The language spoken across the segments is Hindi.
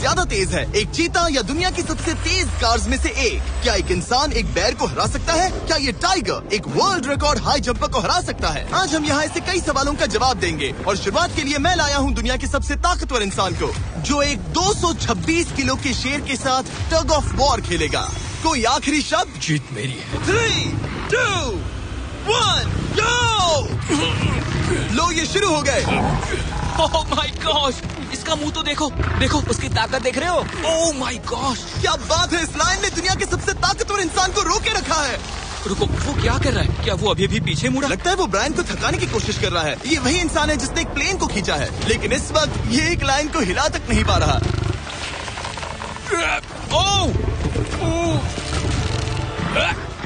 ज्यादा तेज है, एक चीता या दुनिया की सबसे तेज कार्स में से एक? क्या एक इंसान एक बेर को हरा सकता है? क्या ये टाइगर एक वर्ल्ड रिकॉर्ड हाई जंपर को हरा सकता है? आज हम यहाँ ऐसे कई सवालों का जवाब देंगे और शुरुआत के लिए मैं लाया हूँ दुनिया के सबसे ताकतवर इंसान को, जो एक 226 किलो के शेर के साथ टग ऑफ वॉर खेलेगा। कोई आखिरी शब्द? जीत मेरी है। 3, 2, 1, go! लो ये शुरू हो गए। ओह माय गॉश, इसका मुंह तो देखो, देखो उसकी ताकत देख रहे हो? ओह माय गॉश, क्या बात है, इस लायन ने दुनिया के सबसे ताकतवर इंसान को रोके रखा है। रुको, वो क्या कर रहा है? क्या वो अभी भी पीछे मुड़ा? लगता है वो ब्रायन को थकाने की कोशिश कर रहा है। ये वही इंसान है जिसने एक प्लेन को खींचा है, लेकिन इस वक्त ये एक लायन को हिला तक नहीं पा रहा।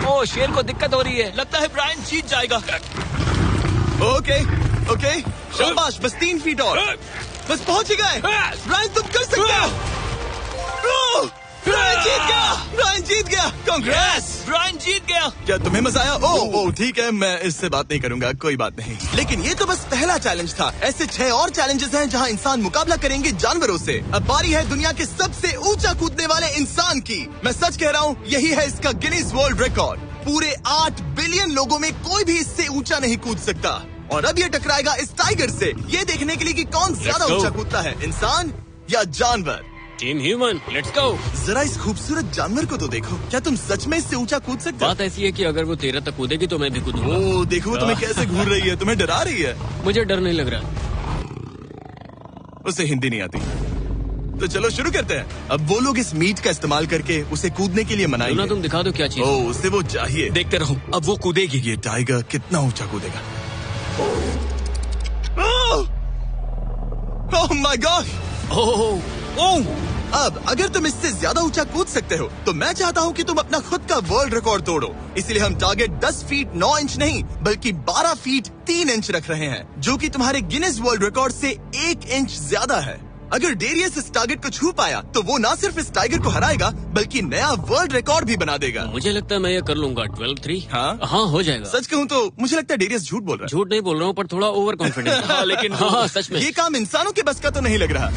ओह, शेर को दिक्कत हो रही है। लगता है ब्रायन जीत जाएगा। ओके, शाबाश, बस 3 फीट और, बस पहुंच ही गए। ब्रायन तुम कर सकते हो। ब्रायन जीत गया, ब्रायन जीत गया। कांग्रेस, ब्रायन जीत गया। क्या तुम्हें मजा आया? ओह ठीक है, मैं इससे बात नहीं करूंगा, कोई बात नहीं। लेकिन ये तो बस पहला चैलेंज था। ऐसे 6 और चैलेंजेस हैं जहां इंसान मुकाबला करेंगे जानवरों से। अब बारी है दुनिया के सबसे ऊंचा कूदने वाले इंसान की। मैं सच कह रहा हूँ, यही है इसका गिनीज वर्ल्ड रिकॉर्ड। पूरे 8 बिलियन लोगों में कोई भी इससे ऊंचा नहीं कूद सकता। और अब ये टकराएगा इस टाइगर से, ये देखने के लिए कि कौन ज्यादा ऊंचा कूदता है, इंसान या जानवर। Team human, let's go. जरा इस खूबसूरत जानवर को तो देखो, क्या तुम सच में इससे ऊंचा कूद सकते हो? बात ऐसी है कि अगर वो 13 तक कूदेगी तो मैं भी कूदूंगा। ओह देखो वो तुम्हें कैसे घूर रही है, तुम्हें डरा रही है। मुझे डर नहीं लग रहा। उसे हिंदी नहीं आती, तो चलो शुरू करते हैं। अब वो लोग इस मीट का इस्तेमाल करके उसे कूदने के लिए मनाएंगे। तुम दिखा दो क्या चीज। ओह उसे वो चाहिए। देखते रहो, अब वो कूदेगी। ये टाइगर कितना ऊंचा कूदेगा। Oh my God. ओह, अब अगर तुम इससे ज्यादा ऊंचा कूद सकते हो तो मैं चाहता हूँ कि तुम अपना खुद का वर्ल्ड रिकॉर्ड तोड़ो। इसलिए हम टारगेट 10 फीट 9 इंच नहीं बल्कि 12 फीट 3 इंच रख रहे हैं, जो कि तुम्हारे गिनीज वर्ल्ड रिकॉर्ड से 1 इंच ज्यादा है। अगर डेरियस इस टारगेट को छू पाया तो वो न सिर्फ इस टाइगर को हराएगा बल्कि नया वर्ल्ड रिकॉर्ड भी बना देगा। मुझे लगता है मैं ये कर लूंगा। 12-3। हाँ हो जाएगा। सच कहूँ तो मुझे लगता है डेरियस झूठ बोल रहा है। झूठ नहीं बोल रहा हूँ, पर थोड़ा ओवर कॉन्फिडेंस। लेकिन हाँ सच में ये काम इंसानों के बस का तो नहीं लग रहा।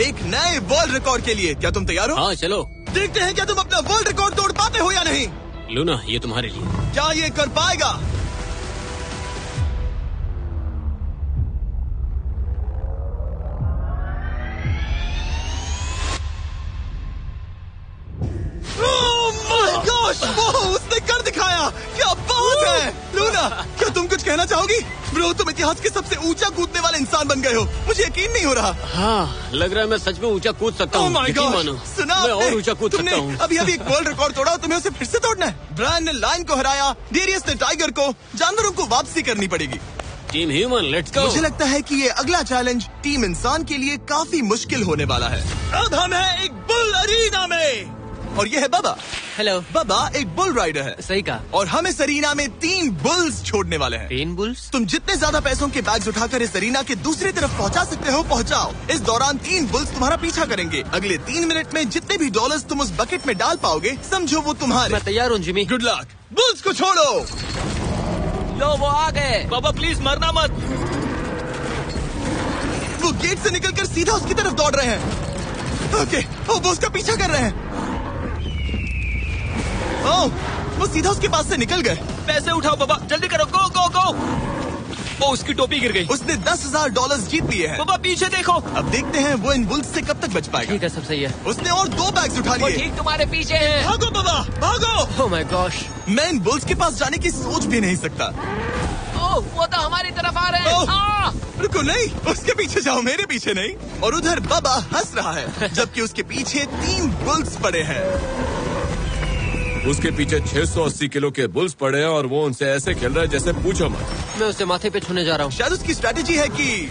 एक नए वर्ल्ड रिकॉर्ड के लिए क्या तुम तैयार हो? हाँ चलो देखते हैं क्या तुम अपना वर्ल्ड रिकॉर्ड तोड़ पाते हो या नहीं। लूना, ये तुम्हारे लिए। क्या ये कर पाएगा? उसने कर दिखाया, क्या बात है। लूना, क्या तुम कुछ कहना चाहोगी? ब्रो, तुम इतिहास के सबसे ऊंचा कूदने वाले इंसान बन गए हो, मुझे यकीन नहीं हो रहा। हाँ, लग रहा है मैं सच में ऊंचा कूद सकता हूँ। सुना, मैं और ऊंचा कूद सकता हूँ। अभी एक वर्ल्ड रिकॉर्ड तोड़ा, तुम्हें उसे फिर से तोड़ना है। ब्रायन ने लायन को हराया, डेरियस ने टाइगर को, जानवरों को वापसी करनी पड़ेगी। Team human, let's go. मुझे लगता है कि ये अगला चैलेंज टीम इंसान के लिए काफी मुश्किल होने वाला है। अब हम हैं एक बुल अरीना में और ये है बाबा। हेलो। बाबा एक बुल राइडर है। सही कहा। और हम इस अरीना में 3 बुल्स छोड़ने वाले हैं। 3 बुल्स? तुम जितने ज्यादा पैसों के बैग्स उठाकर इस अरीना के दूसरी तरफ पहुंचा सकते हो पहुंचाओ। इस दौरान 3 बुल्स तुम्हारा पीछा करेंगे। अगले 3 मिनट में जितने भी डॉलर्स तुम उस बकेट में डाल पाओगे समझो वो तुम्हारे। मैं तैयार हूँ जिमी। Good luck. बुल्स को छोड़ो। लो वो आ गए। बाबा प्लीज मरना मत। वो गेट से निकलकर सीधा उसकी तरफ दौड़ रहे हैं। ओके, वो उसका पीछा कर रहे हैं। वो सीधा उसके पास से निकल गए। पैसे उठाओ बाबा, जल्दी करो, गो गो गो। उसकी टोपी गिर गई। उसने $10,000 जीत लिए हैं। बाबा पीछे देखो। अब देखते हैं वो इन बुल्स से कब तक बच पाएगा। ठीक है, सब सही है। उसने और 2 बैग्स उठा लिए। ठीक तुम्हारे पीछे है। भागो बाबा, भागो। ओह माय गॉश, मैं इन बुल्स के पास जाने की सोच भी नहीं सकता। वो तो हमारी तरफ आ रहे हैं। रुको, नहीं, उसके पीछे जाओ, मेरे पीछे नहीं। और उधर बाबा हंस रहा है जबकि उसके पीछे 3 बुल्स पड़े हैं। उसके पीछे 680 किलो के बुल्स पड़े हैं और वो उनसे ऐसे खेल रहा है जैसे पूछो मत। मैं उसे माथे पे छूने जा रहा हूँ। शायद उसकी स्ट्रेटेजी है कि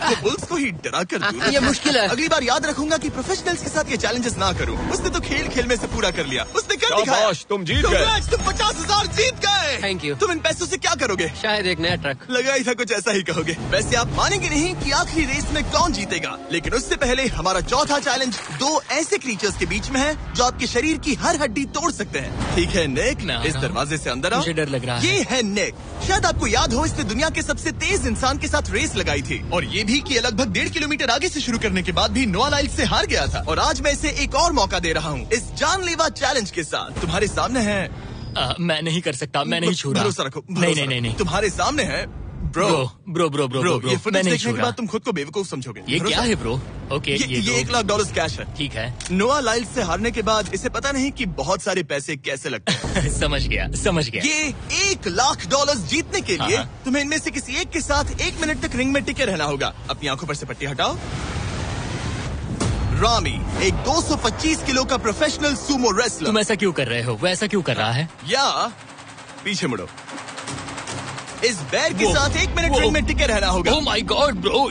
वो बुल्स को ही डरा कर दूं। ये मुश्किल है। अगली बार याद रखूंगा कि प्रोफेशनल्स के साथ ये चैलेंजेस ना करूं। उसने तो खेल खेल में से पूरा कर लिया। उसने कर दिखाया। तुम जीत गए। तुम 50,000 जीत गए। Thank you. तुम इन पैसों से क्या करोगे? शायद एक नया ट्रक। लगा ही था कुछ ऐसा ही कहोगे। वैसे आप मानेंगे नहीं कि आखिरी रेस में कौन जीतेगा, लेकिन उससे पहले हमारा चौथा चैलेंज 2 ऐसे क्रीचर्स के बीच में है जो आपके शरीर की हर हड्डी तोड़ सकते हैं। ठीक है निक, मैं आ इस रहा हूँ। दरवाजे से अंदर आओ। मुझे डर लग रहा है। ये है निक। शायद आपको याद हो, इसने दुनिया के सबसे तेज इंसान के साथ रेस लगाई थी, और ये भी कि लगभग 1.5 किलोमीटर आगे से शुरू करने के बाद भी नोआ लाइल्स से हार गया था। और आज मैं इसे एक और मौका दे रहा हूँ इस जानलेवा चैलेंज के साथ। तुम्हारे सामने है, मैं नहीं कर सकता, मैं नहीं छू रहा। भरोसा रखो, नहीं। तुम्हारे सामने है ब्रो। ये फुटेज देखने के बाद तुम खुद को बेवकूफ समझोगे। ये क्या है ब्रो? ओके, ये $1 लाख कैश है। ठीक है। नोआ लाइल्स से हारने के बाद इसे पता नहीं कि बहुत सारे पैसे कैसे लगते हैं। समझ गया। ये $1 लाख जीतने के लिए हाँ। तुम्हें इनमें से किसी एक के साथ 1 मिनट तक रिंग में टिके रहना होगा। अपनी आंखों पर से पट्टी हटाओ। रामी एक 225 किलो का प्रोफेशनल सूमो रेसलर। तुम ऐसा क्यों कर रहे हो? वो ऐसा क्यों कर रहा है? या पीछे मुड़ो। इस बैर के साथ 1 मिनट रिंग में टिके रहना होगा। ओह माय गॉड ब्रो,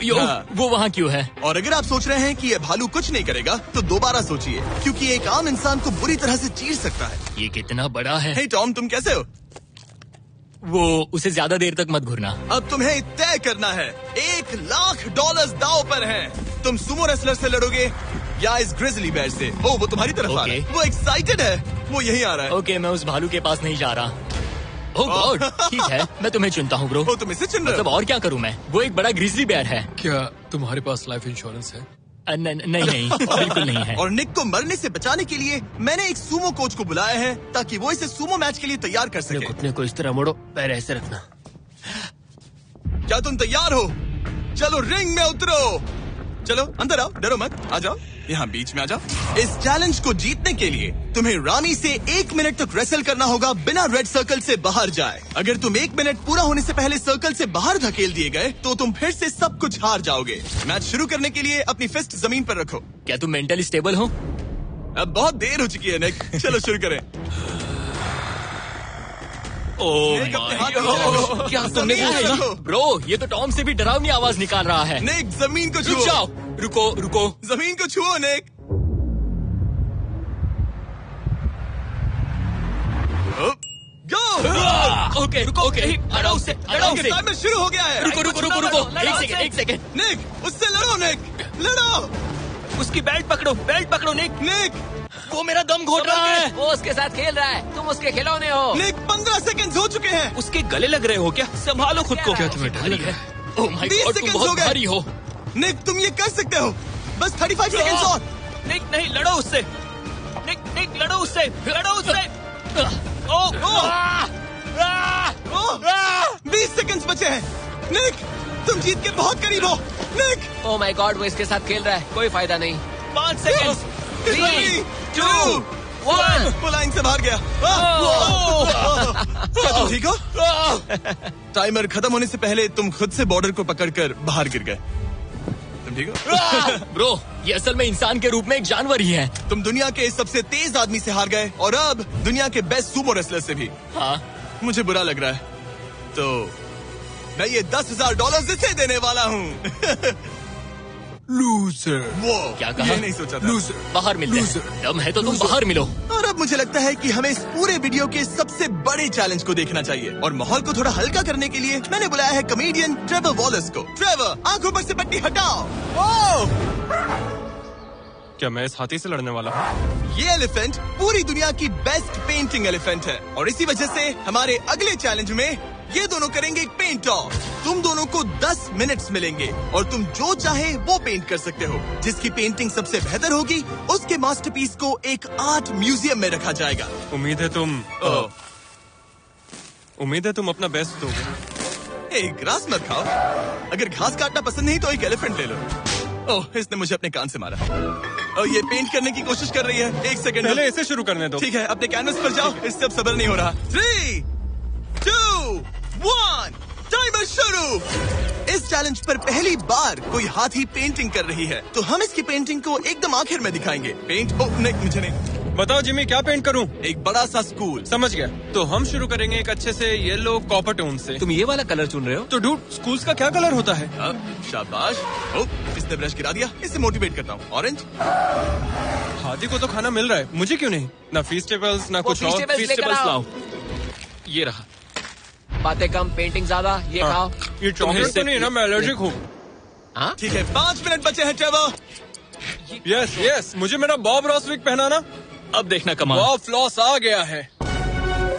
वो वहाँ क्यों है? और अगर आप सोच रहे हैं कि ये भालू कुछ नहीं करेगा, तो दोबारा सोचिए, क्योंकि एक आम इंसान को बुरी तरह से चीर सकता है। ये कितना बड़ा है? हे टॉम, तुम कैसे हो? वो उसे ज्यादा देर तक मत घूरना। अब तुम्हें तय करना है, $1 लाख दांव पर है। तुम सुमो रेसलर से लड़ोगे या इस ग्रिजली बेयर से? ओ, वो तुम्हारी तरफ आ रहा है। वो एक्साइटेड है, वो यही आ रहा है। ओके, मैं उस भालू के पास नहीं जा रहा। ओह गॉड, ठीक है, मैं तुम्हें चुनता हूँ ब्रो। ओ, तुम इसे चुन रहे मतलब हो? और क्या करूँ मैं? वो एक बड़ा ग्रिजली बेयर है। क्या तुम्हारे पास लाइफ इंश्योरेंस है? नहीं, बिल्कुल नहीं है। और निक को मरने से बचाने के लिए मैंने एक सूमो कोच को बुलाया है, ताकि वो इसे सूमो मैच के लिए तैयार कर सके। घुटने को इस तरह मोड़ो, पैर ऐसे रखना। क्या तुम तैयार हो? चलो रिंग में उतरो। चलो अंदर आओ, डरो मत, आ जाओ, यहाँ बीच में आ जाओ। इस चैलेंज को जीतने के लिए तुम्हें रामी से 1 मिनट तक रेसल करना होगा बिना रेड सर्कल से बाहर जाए। अगर तुम 1 मिनट पूरा होने से पहले सर्कल से बाहर धकेल दिए गए, तो तुम फिर से सब कुछ हार जाओगे। मैच शुरू करने के लिए अपनी फिस्ट जमीन पर रखो। क्या तुम मेंटली स्टेबल हो? अब बहुत देर हो चुकी है निक, चलो शुरू करें। निक, अपने हाथ नीचे क्या रखो। तुमने जमीन वो पे सुना? रखो। ब्रो, ये तो टॉम से भी डरावनी आवाज निकाल रहा है। निक, जमीन को रुक छुओ। जाओ, रुको। जमीन को छुओ निक। गो। ओके, हटाओ उसे। टाइमर शुरू हो गया है। रुको, एक सेकेंड। निक, उससे लड़ो निक, लड़ो। उसकी बेल्ट पकड़ो निक। निक, वो मेरा दम घोट रहा है। वो उसके साथ खेल रहा है, तुम उसके खिलौने हो। निक 15 सेकंड हो चुके हैं। उसके गले लग रहे हो क्या? संभालो खुद को। क्या तुम्हें डर लग रहा है? ओह माय 20 गॉड, तुम सेकंड्स हो बहुत गए। भारी हो। निक, तुम ये कर सकते हो। बस 35 सेकंड्स और। निक, नहीं, लड़ो उससे। निक, लड़ो उससे। 20 सेकंड्स बचे हैं। निक, तुम जीत के बहुत करीब हो। निक, ओह माय गॉड, वो इसके साथ खेल रहा है, कोई फायदा नहीं। 5 सेकंड। 3, 2, 1। वो लाइन से बाहर गया। क्या तुम ठीक हो? टाइमर खत्म होने से पहले तुम खुद से बॉर्डर को पकड़कर बाहर गिर गए। तुम ठीक हो? ब्रो, ये असल में इंसान के रूप में एक जानवर ही है। तुम दुनिया के सबसे तेज आदमी से हार गए, और अब दुनिया के बेस्ट सूमो रेसलर से भी। हाँ, मुझे बुरा लग रहा है, तो मैं ये $10,000 इसे देने वाला हूँ। लूजर। वो क्या कहा? ये नहीं सोचा था। लूजर। बाहर मिलते हैं। दम है तो तुम बाहर मिलो। और अब मुझे लगता है कि हमें इस पूरे वीडियो के सबसे बड़े चैलेंज को देखना चाहिए, और माहौल को थोड़ा हल्का करने के लिए मैंने बुलाया है कॉमेडियन ट्रेवर वॉलस को। ट्रेवर, आंखों पर से पट्टी हटाओ। क्या मैं इस हाथी से लड़ने वाला हूँ? ये एलिफेंट पूरी दुनिया की बेस्ट पेंटिंग एलिफेंट है, और इसी वजह से हमारे अगले चैलेंज में ये दोनों करेंगे एक पेंट ऑफ। तुम दोनों को 10 मिनट्स मिलेंगे, और तुम जो चाहे वो पेंट कर सकते हो। जिसकी पेंटिंग सबसे बेहतर होगी, उसके मास्टरपीस को एक आर्ट म्यूजियम में रखा जाएगा। उम्मीद है तुम अपना बेस्ट दोगे। ग्रास मत खाओ। अगर घास काटना पसंद नहीं तो एक एलिफेंट ले लो। ओह, इसने मुझे अपने कान से मारा। और ये पेंट करने की कोशिश कर रही है। 1 सेकंड। पहले इसे शुरू करने दो। ठीक है, अपने कैनवस पर जाओ। इससे अब सब्र नहीं हो रहा। 3, 2, 1, टाइमर शुरू। इस चैलेंज पर पहली बार कोई हाथी पेंटिंग कर रही है, तो हम इसकी पेंटिंग को एकदम आखिर में दिखाएंगे। पेंट, ओह नहीं, मुझे नहीं। बताओ जिमी, क्या पेंट करूं? एक बड़ा सा स्कूल। समझ गया। तो हम शुरू करेंगे एक अच्छे से येलो कॉपर टोन से। तुम ये वाला कलर चुन रहे हो? तो डूड, स्कूल्स का क्या कलर होता है? शाबाश। ओह, इसने ब्रश गिरा दिया। इसे मोटिवेट करता हूँ। ऑरेंज। हाथी को तो खाना मिल रहा है, मुझे क्यों नहीं? ना फेस्टिवल्स ना कुछ और। फेस्टिवल्स लेकर आओ। ये रहा। बातें कम, पेंटिंग ज्यादा। ये खाओ। ये चॉकलेट तो नहीं ना? मैं एलर्जिक हूँ। ठीक है, 5 मिनट बचे हैं ट्रेवर। यस, मुझे मेरा बॉब रॉसविक पहनाना। अब देखना कमाल। बॉब फ्लॉस आ गया है।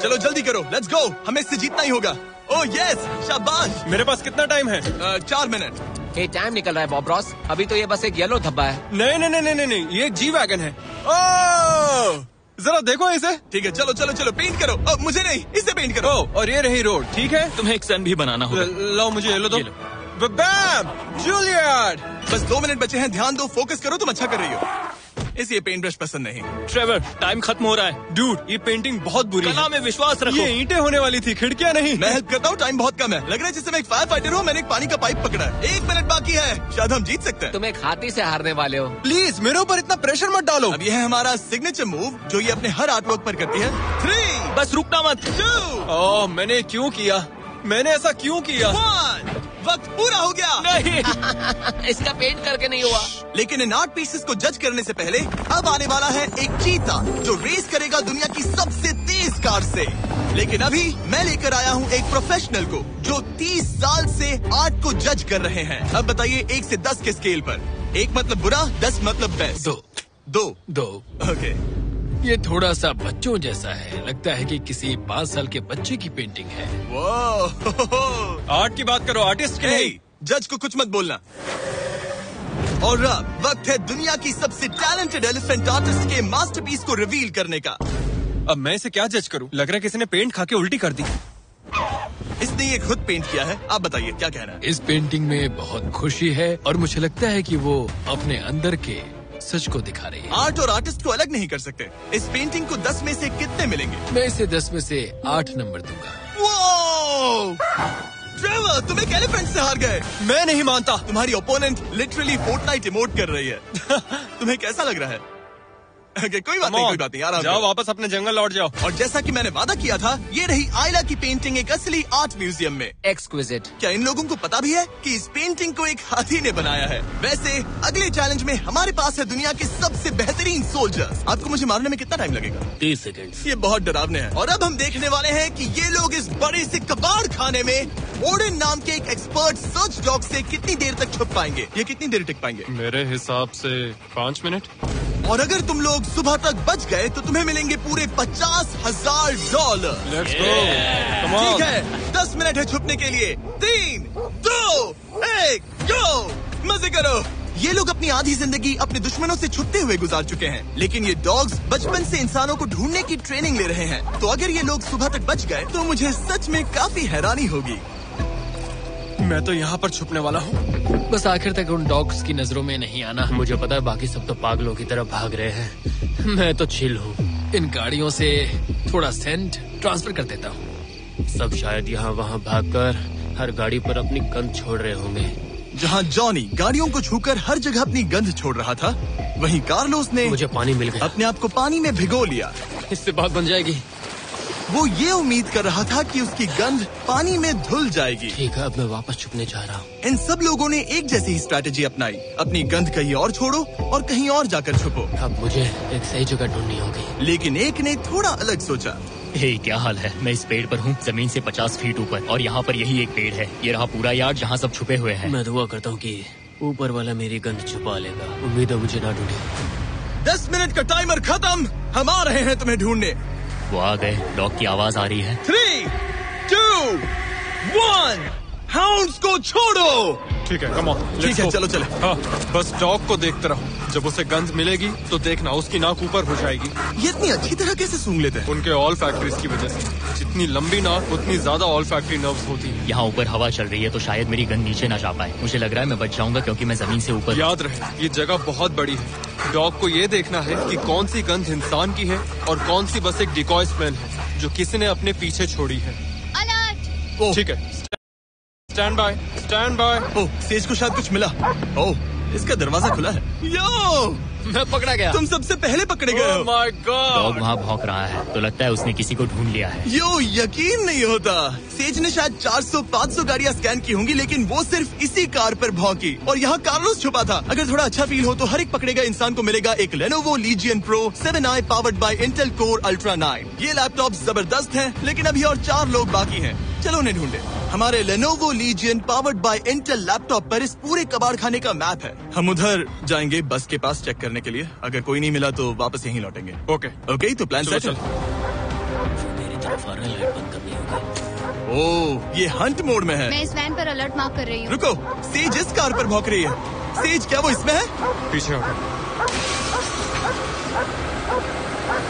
चलो जल्दी करो, लेट्स गो, हमें इससे जीतना ही होगा। ओह यस, शाबाश। मेरे पास कितना टाइम है? 4 मिनट। ये टाइम निकल रहा है बॉब रॉस। अभी तो ये बस एक येलो धब्बा है। नहीं नहीं नहीं नहीं नहीं, ये एक जी वैगन है। ओह, जरा देखो इसे। ठीक है, चलो चलो चलो, पेंट करो। मुझे नहीं, इसे पेंट करो। ओह, और ये रही रोड, ठीक है। तुम्हें एक सन भी बनाना होगा। लाओ मुझे येलो दो। ये लो। बैम, जूलियट। बस 2 मिनट बचे हैं, ध्यान दो, फोकस करो, तुम अच्छा कर रही हो। इसे ये पेंट ब्रश पसंद नहीं। ट्रेवर, टाइम खत्म हो रहा है। डूड, ये पेंटिंग बहुत बुरी कला है। में विश्वास रखो। ये ईंटें होने वाली थी, खिड़कियां नहीं। मैं हेल्प करता हूँ, टाइम बहुत कम है। लग रहा है जैसे मैं एक फायर फाइटर हूँ, मैंने एक पानी का पाइप पकड़ा है। 1 मिनट बाकी है, शायद हम जीत सकते हैं। तुम एक हाथी से हारने वाले हो। प्लीज मेरे ऊपर इतना प्रेशर मत डालो। अब ये है हमारा सिग्नेचर मूव, जो ये अपने हर आर्टवर्क पर करती है। 3, बस रुकना मत। 2, ओह, मैंने क्यों किया? मैंने ऐसा क्यों किया? 1, वक्त पूरा हो गया। नहीं। इसका पेंट करके नहीं हुआ। लेकिन इन आर्ट पीसेस को जज करने से पहले अब आने वाला है एक चीता, जो रेस करेगा दुनिया की सबसे तेज कार से। लेकिन अभी मैं लेकर आया हूँ एक प्रोफेशनल को, जो 30 साल से आर्ट को जज कर रहे हैं। अब बताइए 1 से 10 के स्केल पर। 1 मतलब बुरा, 10 मतलब बेस्ट। 2 ओके। ये थोड़ा सा बच्चों जैसा है, लगता है कि किसी 5 साल के बच्चे की पेंटिंग है। वो आर्ट की बात करो, आर्टिस्ट की नहीं। जज को कुछ मत बोलना। और अब वक्त है दुनिया की सबसे टैलेंटेड एलिफेंट आर्टिस्ट के मास्टरपीस को रिवील करने का। अब मैं इसे क्या जज करूं? लग रहा है किसी ने पेंट खा के उल्टी कर दी। इसने ये खुद पेंट किया है। आप बताइए क्या कहना है? इस पेंटिंग में बहुत खुशी है और मुझे लगता है कि वो अपने अंदर के सच को दिखा रही है। आर्ट और आर्टिस्ट को अलग नहीं कर सकते। इस पेंटिंग को 10 में से कितने मिलेंगे? मैं इसे 10 में से 8 नंबर दूंगा। वो ट्रेवर, तुम एक एलिफेंट से हार गए। मैं नहीं मानता। तुम्हारी ओपोनेंट लिटरली फोर्टनाइट इमोट कर रही है। तुम्हें कैसा लग रहा है? Okay, कोई बात नहीं, आराम जाओ, करो। वापस अपने जंगल लौट जाओ। और जैसा कि मैंने वादा किया था, ये रही आयला की पेंटिंग एक असली आर्ट म्यूजियम में। एक्सक्विजिट। क्या इन लोगों को पता भी है कि इस पेंटिंग को एक हाथी ने बनाया है? वैसे अगले चैलेंज में हमारे पास है दुनिया के सबसे बेहतरीन सोल्जर्स। आपको मुझे मारने में कितना टाइम लगेगा? 30 सेकंड। ये बहुत डरावने हैं। और अब हम देखने वाले हैं कि ये लोग इस बड़े से कबाड़ खाने में ओडिन नाम के एक एक्सपर्ट सर्च डॉग से कितनी देर तक छुप पाएंगे। ये कितनी देर टिक पाएंगे? मेरे हिसाब से 5 मिनट। और अगर तुम लोग सुबह तक बच गए तो तुम्हें मिलेंगे पूरे $50,000। Let's go, come on. ठीक है, 10 मिनट है छुपने के लिए। 3, 2, 1, गो। मजे करो। ये लोग अपनी आधी जिंदगी अपने दुश्मनों से छुपते हुए गुजार चुके हैं, लेकिन ये डॉग्स बचपन से इंसानों को ढूंढने की ट्रेनिंग ले रहे हैं। तो अगर ये लोग सुबह तक बच गए तो मुझे सच में काफी हैरानी होगी। मैं तो यहाँ पर छुपने वाला हूँ। बस आखिर तक उन डॉग्स की नजरों में नहीं आना। मुझे पता है बाकी सब तो पागलों की तरफ भाग रहे हैं, मैं तो चिल हूँ। इन गाड़ियों से थोड़ा सेंट ट्रांसफर कर देता हूँ। सब शायद यहाँ वहाँ भागकर हर गाड़ी पर अपनी गंध छोड़ रहे होंगे। जहाँ जॉनी गाड़ियों को छूकर हर जगह अपनी गंध छोड़ रहा था, वहीं कार्लोस ने मुझे पानी मिल गया। अपने आप को पानी में भिगो लिया। इससे बात बन जाएगी। वो ये उम्मीद कर रहा था कि उसकी गंध पानी में धुल जाएगी। ठीक है, अब मैं वापस छुपने जा रहा हूँ। इन सब लोगों ने एक जैसी ही स्ट्रैटेजी अपनाई। अपनी गंध कहीं और छोड़ो और कहीं और जाकर छुपो। अब मुझे एक सही जगह ढूंढनी होगी। लेकिन एक ने थोड़ा अलग सोचा। हे, क्या हाल है? मैं इस पेड़ पर हूँ, जमीन से 50 फीट ऊपर, और यहाँ पर यही एक पेड़ है। ये रहा पूरा यार्ड जहाँ सब छुपे हुए हैं। मैं दुआ करता हूँ कि ऊपर वाला मेरी गंध छुपा लेगा। उम्मीद है मुझे ना ढूंढे। 10 मिनट का टाइमर खत्म। हम आ रहे हैं तुम्हें ढूंढने। वो आ गए। डॉग की आवाज आ रही है। 3, 2, 1, हाउंड्स को छोड़ो। ठीक है, कम ऑन। ठीक है, चलो चले। हाँ, बस डॉग को देखते रहो। जब उसे गंध मिलेगी तो देखना उसकी नाक ऊपर हो जाएगी। ये इतनी अच्छी तरह कैसे सूंघ लेते हैं? उनके ऑल फैक्ट्रीज की वजह से। जितनी लंबी नाक उतनी ज्यादा ऑल फैक्ट्री नर्व्स होती है। यहाँ ऊपर हवा चल रही है तो शायद मेरी गंध नीचे ना जा पाए। मुझे लग रहा है मैं बच जाऊंगा क्योंकि मैं जमीन से ऊपर। याद रहे, ये जगह बहुत बड़ी है। डॉग को ये देखना है कि कौन सी गंध इंसान की है और कौन सी बस एक डिकॉय स्मेल है जो किसी ने अपने पीछे छोड़ी है। ओह, ठीक है, stand by, stand by. Oh, says को शायद कुछ मिला। ओह, इसका दरवाजा खुला है। यो, मैं पकड़ा गया। तुम सबसे पहले पकड़े गए हो। My dog God. वहाँ भौंक रहा है तो लगता है उसने किसी को ढूंढ लिया है। यो, यकीन नहीं होता। सेज ने शायद 400-500 गाड़ियाँ स्कैन की होंगी, लेकिन वो सिर्फ इसी कार पर भौंकी। और यहाँ कार्लोस छुपा था। अगर थोड़ा अच्छा फील हो तो हर एक पकड़े गए इंसान को मिलेगा एक Lenovo Legion Pro 7i powered by Intel Core Ultra 9। ये लैपटॉप जबरदस्त है, लेकिन अभी और 4 लोग बाकी हैं। चलो उन्हें ढूंढे। हमारे Lenovo Legion powered by Intel laptop पर इस पूरे कबाड़ खाने का मैप है। हम उधर जाएंगे बस के पास चेक करने के लिए। अगर कोई नहीं मिला तो वापस यहीं लौटेंगे। ओके, ओके, तो प्लान सेट है। तरफ आ रहा है, लाइट बंद करनी होगी। ओह, ये हंट मोड में है। मैं इस वैन पर अलर्ट मार्क कर रही हूँ। रुको, सेज इस कार पर भौंक रही है। सेज, क्या वो इसमें है? पीछे हटो।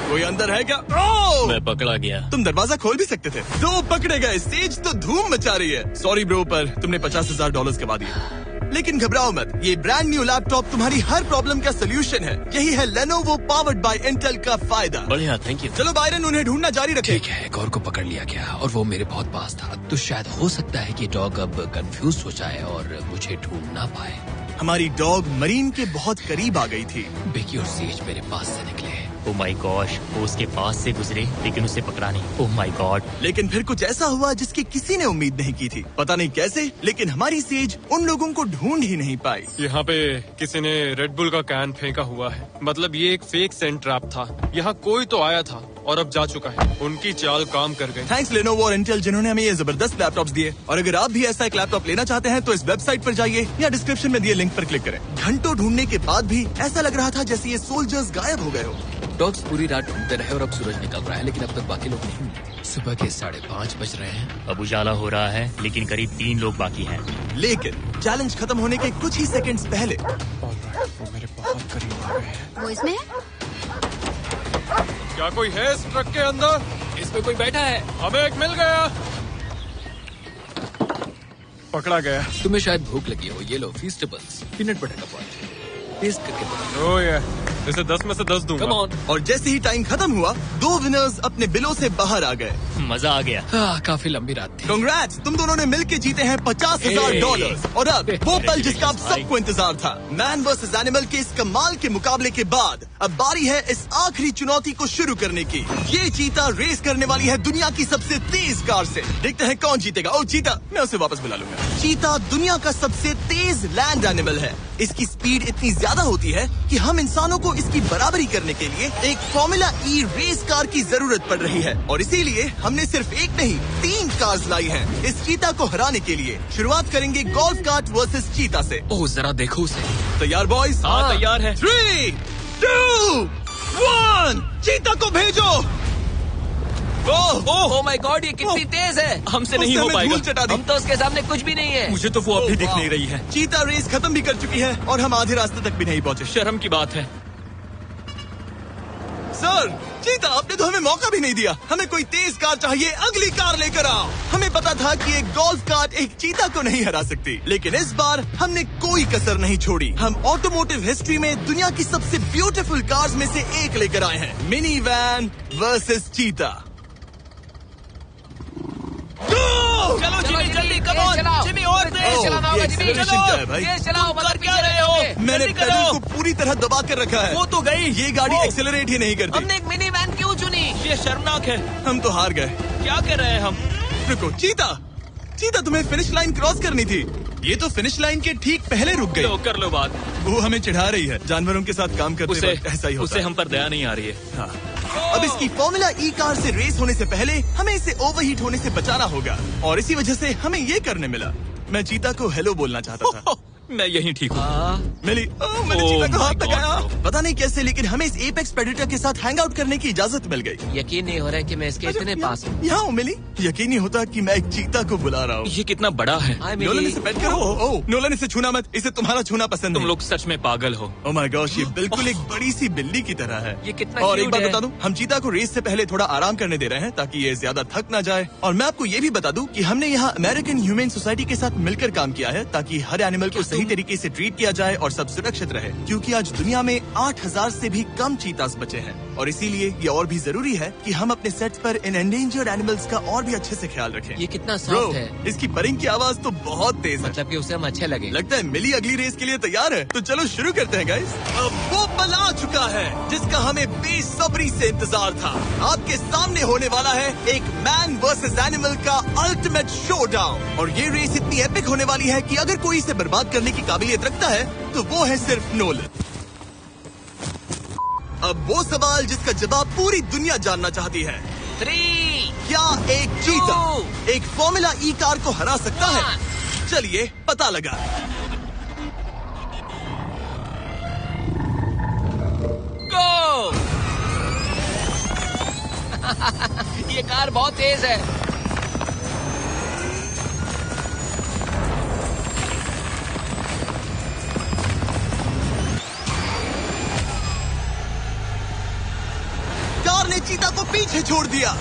कोई अंदर है क्या? ओह! मैं पकड़ा गया। तुम दरवाजा खोल भी सकते थे। दो पकड़े गए। सेज तो धूम मचा रही है। सॉरी ब्रो, पर तुमने $50,000 गवा दिए। लेकिन घबराओ मत, ये ब्रांड न्यू लैपटॉप तुम्हारी हर प्रॉब्लम का सोल्यूशन है। यही है Lenovo पावर्ड बाय इंटेल का फायदा। बढ़िया, थैंक यू। चलो बायरन, उन्हें ढूंढना जारी रखें। ठीक है, एक और को पकड़ लिया गया और वो मेरे बहुत पास था, तो शायद हो सकता है कि डॉग अब कंफ्यूज हो जाए और मुझे ढूंढ ना पाए। हमारी डॉग मरीन के बहुत करीब आ गई थी। बेकी और सेज मेरे पास से निकले। ओह माय गॉश, वो उसके पास से गुजरे लेकिन उसे पकड़ा नहीं। Oh my God. लेकिन फिर कुछ ऐसा हुआ जिसकी किसी ने उम्मीद नहीं की थी। पता नहीं कैसे, लेकिन हमारी सेज उन लोगों को ढूंढ ही नहीं पाई। यहाँ पे किसी ने रेड बुल का कैन फेंका हुआ है। मतलब ये एक फेक सेंट ट्रैप था। यहाँ कोई तो आया था और अब जा चुका है। उनकी चाल काम कर गई। थैंक्स Lenovo और इंटेल, जिन्होंने हमें ये जबरदस्त लैपटॉप्स दिए। और अगर आप भी ऐसा एक लैपटॉप लेना चाहते हैं तो इस वेबसाइट पर जाइए या डिस्क्रिप्शन में दिए लिंक पर क्लिक करें। घंटों ढूंढने के बाद भी ऐसा लग रहा था जैसे ये सोल्जर्स गायब हो गए हो। डॉग्स पूरी रात ढूंढते रहे और अब सूरज निकल रहा है, लेकिन अब तक बाकी लोग नहीं मिले। सुबह के 5:30 बज रहे हैं। अब उजाला हो रहा है, लेकिन करीब 3 लोग बाकी हैं। लेकिन चैलेंज खत्म होने के कुछ ही सेकंड्स पहले वो मेरे बहुत करीब आ गए हैं। वो इसमें है? क्या कोई है इस ट्रक के अंदर? इसमें कोई बैठा है। हमें एक मिल गया। पकड़ा गया। तुम्हें शायद भूख लगी हो, ये लो फीस्टेबल्स, पीनट बटर का पॉइंट टेस्ट करके बताओ। ओह ये, इसे 10 में से 10 दूंगा। Come on. और जैसे ही टाइम खत्म हुआ, 2 विनर्स अपने बिलों से बाहर आ गए। मजा आ गया। काफी लंबी रात थी। कांग्रेट्स, तुम दोनों ने मिलके जीते हैं $50,000। और अब वो पल जिसका आप सबको इंतजार था। मैन वर्सेस एनिमल के इस कमाल के मुकाबले के बाद अब बारी है इस आखिरी चुनौती को शुरू करने की। ये चीता रेस करने वाली है दुनिया की सबसे तेज कार से। देखते हैं कौन जीतेगा। ओ चीता, मैं उसे वापस बुला लूंगा। चीता दुनिया का सबसे तेज लैंड एनिमल है। इसकी स्पीड इतनी ज्यादा होती है कि हम इंसानों को इसकी बराबरी करने के लिए एक फॉर्मूला ई रेस कार की जरूरत पड़ रही है। और इसीलिए हमने सिर्फ एक नहीं 3 कार्स लाई हैं इस चीता को हराने के लिए। शुरुआत करेंगे गोल्फ कार्ट वर्सेस चीता से। ओह जरा देखो उसे। तैयार बॉयज? हाँ, तैयार है। 3, 2, 1, चीता को भेजो। ओह माय गॉड, ये कितनी तेज है। हमसे नहीं उसने हो हमें पाएगा। धूल चटा दी। हम तो उसके सामने कुछ भी नहीं है। मुझे तो वो अब भी दिख वाह। नहीं रही है। चीता रेस खत्म भी कर चुकी है और हम आधे रास्ते तक भी नहीं पहुंचे। शर्म की बात है। सर, चीता, आपने तो हमें मौका भी नहीं दिया। हमें कोई तेज कार चाहिए, अगली कार लेकर आओ। हमें पता था कि एक गोल्फ कार्ट एक चीता को नहीं हरा सकती, लेकिन इस बार हमने कोई कसर नहीं छोड़ी। हम ऑटोमोटिव हिस्ट्री में दुनिया की सबसे ब्यूटीफुल कार्स में से एक लेकर आए हैं। मिनी वैन वर्सेस चीता। चलो जिमी, जल्दी कम ऑन जिमी, और तेज चलाना होगा जिमी। acceleration क्या है भाई? तेज चलाओ, तुम कर मतलब क्या पीछे रहे हो? रहेंगे। मैंने जल्दी पेडल करो। को पूरी तरह दबा कर रखा है। वो तो गई। ये गाड़ी ओ। एक्सेलरेट ही नहीं करती। हमने एक मिनी वैन क्यों चुनी? ये शर्मनाक है। हम तो हार गए। क्या कर रहे हैं हम? रुको, चीता, चीता, तुम्हें फिनिश लाइन क्रॉस करनी थी। ये तो फिनिश लाइन के ठीक पहले रुक गई। लो कर लो बात। वो हमें चिढ़ा रही है। जानवरों के साथ काम करते उसे वक्त ऐसा ही होता उसे है। हम पर दया नहीं आ रही है। हाँ। अब इसकी फॉर्मूला ई कार से रेस होने से पहले हमें इसे ओवरहीट होने से बचाना होगा, और इसी वजह से हमें ये करने मिला। मैं चीता को हेलो बोलना चाहता था। मैं यहीं ठीक हूँ। मिली। मैंने Oh चीता को my हाथ God, लगाया। bro. पता नहीं कैसे, लेकिन हमें इस एपेक्स प्रेडेटर के साथ हैंग आउट करने की इजाजत मिल गई। यकीन नहीं हो रहा है कि मैं इसके इतने पास हूँ। यहाँ हूँ मिली। यकीन नहीं होता कि मैं एक चीता को बुला रहा हूँ। ये कितना बड़ा है। हाय नोलन, मिली। इसे पेट करो। ओह, नोलन, इसे छूना मत। इसे तुम्हारा छूना पसंद तुम नहीं। लोग सच में पागल हो। ओह माय गॉश, ये बिल्कुल एक बड़ी सी बिल्ली की तरह है। ये कितना और एक cute बात है। बता दूं, हम चीता को रेस से पहले थोड़ा आराम करने दे रहे हैं ताकि ये ज्यादा थक ना जाए। और मैं आपको ये भी बता दूं कि हमने यहाँ अमेरिकन ह्यूमन सोसाइटी के साथ मिलकर काम किया है ताकि हर एनिमल को सही तरीके से ट्रीट किया जाए और सब सुरक्षित रहे, क्योंकि आज दुनिया में 8,000 से भी कम चीतास बचे हैं। और इसीलिए ये और भी जरूरी है कि हम अपने सेट पर इन एंडेंजर्ड एनिमल्स का और भी अच्छे से ख्याल रखें। ये कितना ब्रो, सॉफ्ट है। इसकी परिंग की आवाज तो बहुत तेज है। मतलब कि उसे हम अच्छे लगे। लगता है मिली अगली रेस के लिए तैयार है। तो चलो शुरू करते हैं गाइस। अब वो पल आ चुका है जिसका हमें बेसब्री से इंतजार था। आपके सामने होने वाला है एक मैन वर्सेस एनिमल का अल्टीमेट शोडाउन। और ये रेस इतनी एपिक होने वाली है कि अगर कोई इसे बर्बाद करने की काबिलियत रखता है तो वो है सिर्फ नोलन। अब वो सवाल जिसका जवाब पूरी दुनिया जानना चाहती है। 3, क्या एक चीता एक फॉर्मूला ई कार को हरा सकता है? चलिए पता लगा। गो। ये कार बहुत तेज है। कार ने चीता को पीछे छोड़ दिया।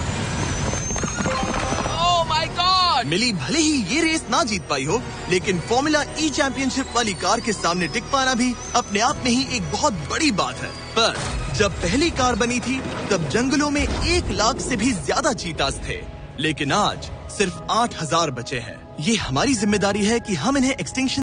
Oh my God! मिली भले ही ये रेस ना जीत पाई हो, लेकिन फॉर्मूला ई चैंपियनशिप वाली कार के सामने टिक पाना भी अपने आप में ही एक बहुत बड़ी बात है। पर जब पहली कार बनी थी तब जंगलों में 1 लाख से भी ज्यादा चीतास थे, लेकिन आज सिर्फ 8,000 बचे हैं। ये हमारी जिम्मेदारी है कि हम इन्हें एक्सटिंक्शन